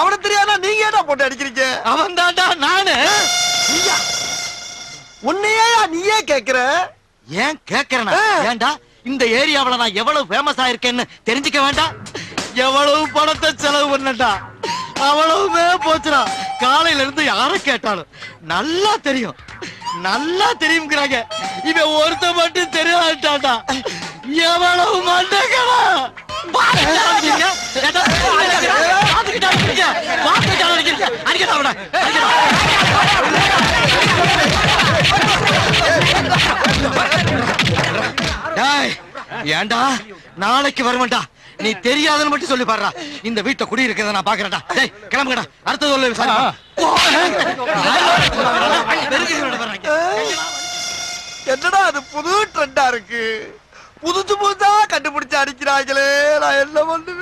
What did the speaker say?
அவன தெரியாதா நீங்க ஏடா போட்டு அடிக்கிறீங்க? அவன் தான்டா நானு. உன்னையா நீயே கேக்குற? ஏன் கேக்குறேனா? ஏன்டா இந்த ஏரியாவுல நான் எவ்வளவு ஃபேமஸ் ஆயிருக்கேன்னு தெரிஞ்சுக்க வேண்டாம்? எவ்வளவு பணத்தை செலவு பண்ணட்டா, அவ்வளவுமே போச்சுடா. காலையில இருந்து யார கேட்டாலும் நல்லா தெரியும் நல்லா தெரியும்ங்கறாங்க. இவன் ஒருத்த மட்டும் தெரியாட்டாடா. எவ்வளவு மண்டகடா. ஏண்டா நாளைக்கு வருவேன்டா. நீ தெரியாதுன்னு மட்டும் சொல்லி பாடுறா. இந்த வீட்டை குடி இருக்கிறத நான் பாக்குறேன்டா. டேய் கிளம்புங்கடா. அடுத்தது சொல்ல விசாரிப்பா. என்னடா அது புது ட்ரெண்டா இருக்கு. புதுசா கண்டுபிடிச்சு அடிக்கிறாங்களே. நான் என்ன பண்ணுவேன்?